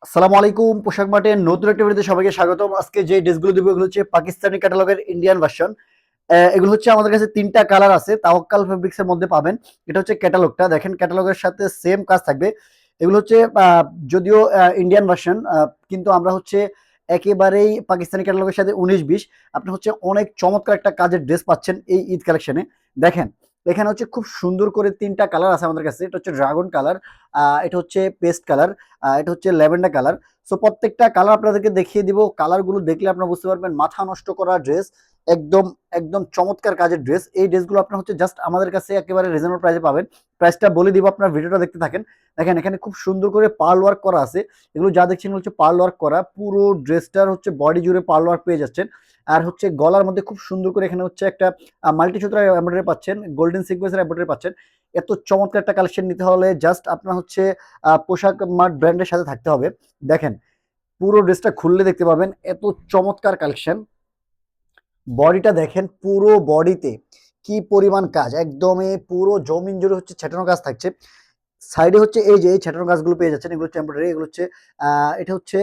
আসসালামু আলাইকুম। পোশাক মার্টের নতুন একটা ভিডিওতে সবাইকে স্বাগতম। আজকে যে ড্রেসগুলো দিব এগুলো হচ্ছে পাকিস্তানি ক্যাটালগের ইন্ডিয়ান ভার্সন। এগুলো হচ্ছে আমাদের কাছে ৩ টা কালার আছে। তাওয়াক্কাল ফেব্রিক্স এর মধ্যে পাবেন। এটা হচ্ছে ক্যাটালগটা। দেখেন ক্যাটালগের সাথে সেম কাজ থাকবে। এগুলো হচ্ছে যদিও ইন্ডিয়ান ভার্সন কিন্তু আমরা হচ্ছে একেবারেই পাকিস্তানি ক্যাটালগের সাথে ১৯-২০ আপনি হচ্ছে অনেক চমৎকার একটা কাজের ড্রেস পাচ্ছেন এই ঈদ কালেকশনে। দেখেন এখানে হচ্ছে খুব সুন্দর করে ৩ টা কালার আছে আমাদের কাছে। এটা হচ্ছে ড্রাগন কালার, এটা হচ্ছে পেস্ট কালার, এটা হচ্ছে ল্যাভেন্ডার কালার। সো প্রত্যেকটা কালার আপনাদেরকে দেখিয়ে দিব। কালারগুলো দেখলে আপনারা বুঝতে পারবেন মাথা নষ্ট করা ড্রেস, একদম একদম চমৎকার কাজের ড্রেস। এই ড্রেসগুলো আপনার হচ্ছে জাস্ট আমাদের কাছে একেবারে রিজনেবল প্রাইসে পাবেন। প্রাইসটা বলে দিব, আপনার ভিডিওটা দেখতে থাকেন। দেখেন এখানে খুব সুন্দর করে পার্ল ওয়ার্ক করা আছে। এগুলো যা দেখছেন হচ্ছে পার্ল ওয়ার্ক করা। পুরো ড্রেসটার হচ্ছে বডি জুড়ে পার্ল ওয়ার্ক পেয়ে যাচ্ছেন। আর হচ্ছে গলার মধ্যে খুব সুন্দর করে এখানে হচ্ছে একটা মাল্টি সুতার এমব্রয়ডারি পাচ্ছেন, গোল্ডেন সিকোয়েন্সের এমব্রয়ডারি পাচ্ছেন। এত চমৎকার একটা কালেকশন নিতে হলে জাস্ট আপনার হচ্ছে পোশাক মার্ট ব্র্যান্ডের সাথে থাকতে হবে। দেখেন পুরো ড্রেসটা খুললে দেখতে পাবেন এত চমৎকার কালেকশন। বডিটা দেখেন, পুরো বডিতে কি পরিমাণ কাজ, একদমই পুরো জমিন জুড়ে হচ্ছে ছেটানো কাজ থাকছে। সাইডে হচ্ছে এই যে এই ছেটানো কাজগুলো পেয়ে যাচ্ছেন, এগুলো হচ্ছে এমব্রয়ডারি, এগুলো হচ্ছে এটা হচ্ছে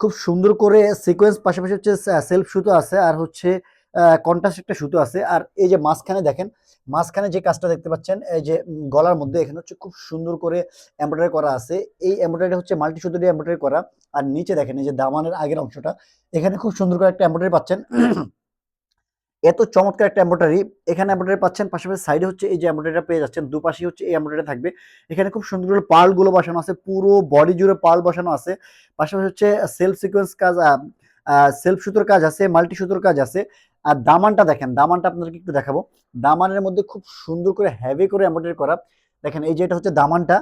খুব সুন্দর করে সিকোয়েন্স, পাশাপাশি হচ্ছে সেলফ সুতো আছে, আর হচ্ছে কন্ট্রাস্ট একটা সুতো আছে। আর এই যে মাঝখানে দেখেন, মাঝখানে যে কাজটা দেখতে পাচ্ছেন এই যে গলার মধ্যে এখানে হচ্ছে খুব সুন্দর করে এমব্রয়ডারি করা আছে। এই এমব্রয়ডারি হচ্ছে মাল্টি সুতো দিয়ে এমব্রয়ডারি করা। আর নিচে দেখেন এই যে দামানের আগের অংশটা, এখানে খুব সুন্দর করে একটা এমব্রয়ডারি পাচ্ছেন। এত চমৎকার একটা এমব্রয়ডারি, এখানে এমব্রয়ডারি পাচ্ছেন, পাশাপাশি সাইডে হচ্ছে এই যে এমব্রয়ডারিটা পেয়ে যাচ্ছেন, দুপাশে হচ্ছে এই এমব্রয়ডারি থাকবে। এখানে খুব সুন্দর করে পার্ল গুলো বসানো আছে, পুরো বডি জুড়ে পার্ল বসানো আছে। পাশাপাশি হচ্ছে সেলফ সিকোয়েন্স কাজ, সেলফ সুতোর কাজ আছে, মাল্টি সুতোর কাজ আছে। আর দামানটা দেখেন, দামানটা আপনাদেরকে একটু দেখাবো। দামানের মধ্যে খুব সুন্দর করে হেভি করে এমব্রয়ডারি করা। দেখেন এই যে এটা হচ্ছে দামানটা,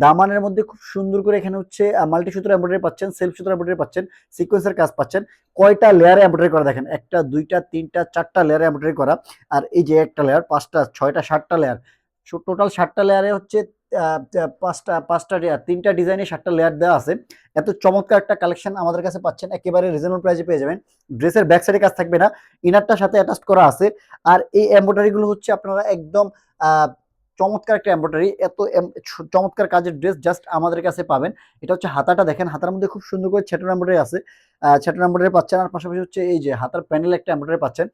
দামানের মধ্যে খুব সুন্দর করে এখানে হচ্ছে মাল্টি সুতোর এমব্রয়ডারি পাচ্ছেন, সেলফ সুতোর এমব্রয়ডারি পাচ্ছেন, সিকোয়েন্সের কাজ পাচ্ছেন। কয়টা লেয়ারে এমব্রয়ডারি করা দেখেন, একটা দুইটা তিনটা চারটা লেয়ারে এমব্রয়ডারি করা। আর এই যে একটা লেয়ার, পাঁচটা ছয়টা সাতটা লেয়ার, টোটাল সাতটা লেয়ারে হচ্ছে পাঁচটা পাঁচটা লেয়ার, তিনটা ডিজাইনে সাতটা লেয়ার দেওয়া আছে। এত চমৎকার একটা কালেকশন আমাদের কাছে পাচ্ছেন, একেবারে রিজনেবল প্রাইসে পেয়ে যাবেন। ড্রেসের ব্যাক সাইডে কাজ থাকবে না, ইনারটার সাথে অ্যাটাচ করা আছে। আর এই এমব্রয়ডারি গুলো হচ্ছে আপনারা একদম আহ চমৎকার একটা এমব্রয়ডারি, এত চমৎকার কাজের ড্রেস জাস্ট আমাদের কাছে পাবেন। এটা হচ্ছে হাতাটা দেখেন, হাতার মধ্যে খুব সুন্দর করে ছেটানো এমব্রয়ডারি আছে, ছেটানো এমব্রয়ডারি পাচ্ছেন। আর পাশাপাশি হচ্ছে এই যে হাতার প্যানেল একটা এমব্রয়ডারি পাচ্ছেন।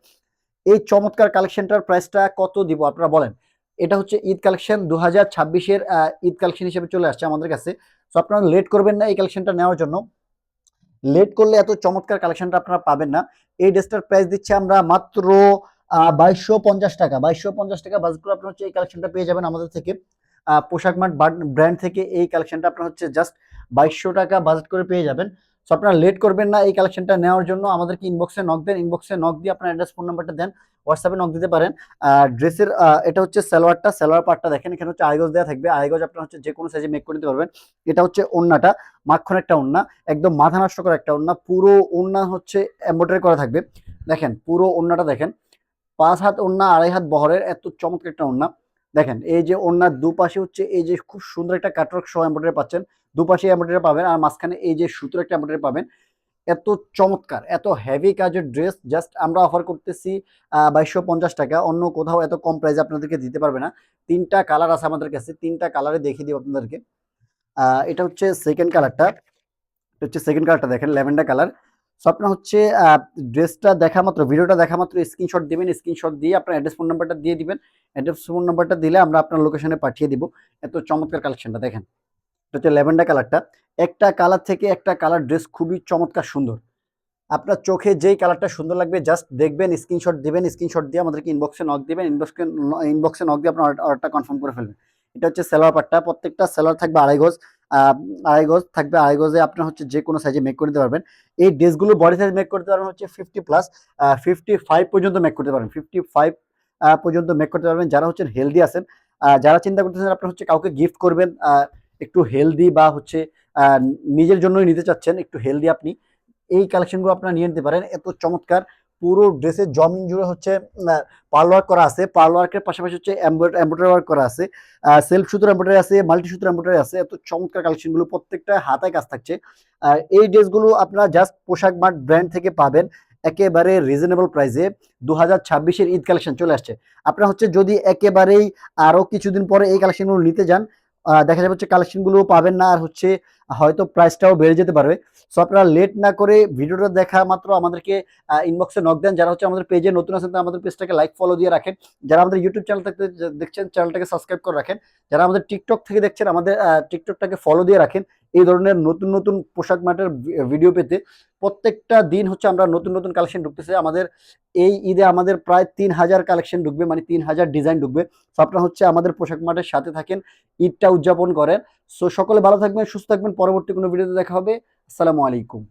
এই চমৎকার কালেকশনটার প্রাইসটা কত দিব আপনারা বলেন? এটা হচ্ছে ঈদ কালেকশন ২০২৬ এর ঈদ কালেকশন হিসেবে চলে আসছে আমাদের কাছে। সো আপনারা লেট করবেন না এই কালেকশনটা নেওয়ার জন্য। লেট করলে এত চমৎকার কালেকশনটা আপনারা পাবেন না। এই ড্রেসটার প্রাইস দিচ্ছি আমরা মাত্র ২২৫০ টাকা। ২২৫০ টাকা বাজেট করে আপনারা হচ্ছে এই কালেকশনটা পেয়ে যাবেন আমাদের থেকে। পোশাক মার্ট ব্র্যান্ড থেকে এই কালেকশনটা আপনারা হচ্ছে জাস্ট ২২০০ টাকা বাজেট করে পেয়ে যাবেন। সো আপনারা লেট করবেন না এই কালেকশনটা নেওয়ার জন্য। আমাদেরকে ইনবক্সে নক দেন, ইনবক্সে নক দিয়ে আপনার অ্যাড্রেস ফোন নাম্বারটা দেন, হোয়াটসঅ্যাপে নক দিতে পারেন। ড্রেসের এটা হচ্ছে সালোয়ারটা, সালোয়ার পার্টটা দেখেন, এখানে হচ্ছে আড়াই গজ দেওয়া থাকবে। আড়াই গজ আপনার হচ্ছে যে কোনো সাইজে মেক করে নিতে পারবেন। এটা হচ্ছে ওড়নাটা, মাখন একটা ওড়না, একদম মাথা নষ্ট করা একটা ওড়না। পুরো ওড়না হচ্ছে এমব্রয়ডারি করা থাকবে। দেখেন পুরো ওড়নাটা দেখেন, ৫ হাত ওড়না, ২.৫ হাত বহরের, এত চমৎকার একটা ওড়না। দেখেন এই যে ওড়নার দুপাশে হচ্ছে এই যে খুব সুন্দর একটা কাটওয়ার্ক সহ এমব্রয়ডারি পাচ্ছেন, দুপাশে এমব্রয়ডারি পাবেন, আর মাঝখানে এই যে সুতোর একটা এমব্রয়ডারি পাবেন। এত চমৎকার, এত হেভি কাজের ড্রেস জাস্ট আমরা অফার করতেছি ২২৫০ টাকা। অন্য কোথাও এত কম প্রাইসে আপনাদেরকে দিতে পারবে না। ৩টা কালার আছে আমাদের কাছে, ৩টা কালারে দেখিয়ে দিব আপনাদেরকে। এটা হচ্ছে সেকেন্ড কালারটা, এটা হচ্ছে সেকেন্ড কালারটা দেখেন, ল্যাভেন্ডার কালার। সো আপনার হচ্ছে ড্রেসটা দেখা মাত্র, ভিডিওটা দেখা মাত্র স্ক্রিনশট দিবেন, স্ক্রিনশট দিয়ে আপনার অ্যাড্রেস ফোন নাম্বারটা দিয়ে দিবেন। অ্যাড্রেস ফোন নাম্বারটা দিলে আমরা আপনার লোকেশনে পাঠিয়ে দিব। এত চমৎকার কালেকশনটা দেখেন, এটা হচ্ছে ল্যাভেন্ডার কালারটা। একটা কালার থেকে একটা কালার ড্রেস খুবই চমৎকার সুন্দর। আপনার চোখে যেই কালারটা সুন্দর লাগবে জাস্ট দেখবেন, স্ক্রিনশট দিবেন, স্ক্রিনশট দিয়ে আমাদেরকে ইনবক্সে নক দিবেন, ইনবক্সে নক দিয়ে আপনার অর্ডারটা কনফার্ম করে ফেলবেন। এটা হচ্ছে সেলোয়ার পার্টটা, প্রত্যেকটা সেলোয়ার থাকবে আড়াই গজ, আড়াই গজ থাকবে। আড়াই গজে আপনার হচ্ছে যে কোনো সাইজে মেক করে দিতে পারবেন। এই ড্রেসগুলো বডি সাইজ মেক করতে পারবেন হচ্ছে 50+, 55 পর্যন্ত মেক করতে পারবেন, 55 পর্যন্ত মেক করতে পারবেন। যারা হচ্ছেন হেলদি আছেন, যারা চিন্তা করতেছেন আপনার হচ্ছে কাউকে গিফট করবেন, একটু হেলদি বা হচ্ছে নিজের জন্যই নিতে চাচ্ছেন একটু হেলদি, আপনি এই কালেকশনগুলো আপনারা নিয়ে নিতে পারেন। এত চমৎকার, পুরো ড্রেসের জমিন জুড়ে হচ্ছে পার্ল ওয়ার্ক করা আছে, পার্ল ওয়ার্কের পাশাপাশি হচ্ছে এমব্রয়ডারি ওয়ার্ক করা আছে, সেলফ সুতোর এমব্রয়ডারি আছে, মাল্টি সুতোর এমব্রয়ডারি আছে। এত চমৎকার কালেকশনগুলো, প্রত্যেকটা হাতায় কাজ থাকছে। এই ড্রেসগুলো আপনারা জাস্ট পোশাক মার্ট ব্র্যান্ড থেকে পাবেন একেবারে রিজনেবল প্রাইসে। ২০২৬ ঈদ কালেকশন চলে আসছে। আপনারা হচ্ছে যদি একেবারেই আরো কিছুদিন পরে এই কালেকশনগুলো নিতে যান, দেখা যাবে হচ্ছে কালেকশনগুলো পাবেন না, আর হচ্ছে হয়তো প্রাইসটাও বেড়ে যেতে পারবে। সো আপনারা লেট না করে ভিডিওটা দেখা মাত্র আমাদেরকে ইনবক্সে নক দেন। যারা হচ্ছে আমাদের পেজে নতুন আছেন তারা আমাদের পেজটাকে লাইক ফলো দিয়ে রাখেন। যারা আমাদের ইউটিউব চ্যানেল থেকে দেখছেন চ্যানেলটাকে সাবস্ক্রাইব করে রাখেন। যারা আমাদের টিকটক থেকে দেখছেন আমাদের টিকটকটাকে ফলো দিয়ে রাখেন। এই ধরনের নতুন নতুন পোশাক মার্টের ভিডিও পেতে প্রত্যেকটা দিন হচ্ছে আমরা নতুন নতুন কালেকশন ঢুকতেছে। আমাদের এই ঈদে আমাদের প্রায় 3000 কালেকশন ঢুকবে, মানে 3000 ডিজাইন ঢুকবে। সো আপনারা হচ্ছে আমাদের পোশাক মার্টের সাথে থাকেন, ঈদটা উদযাপন করেন। সো সকলে ভালো থাকবেন, সুস্থ থাকবেন। পরবর্তী কোনো ভিডিওতে দেখা হবে। আসসালামু আলাইকুম।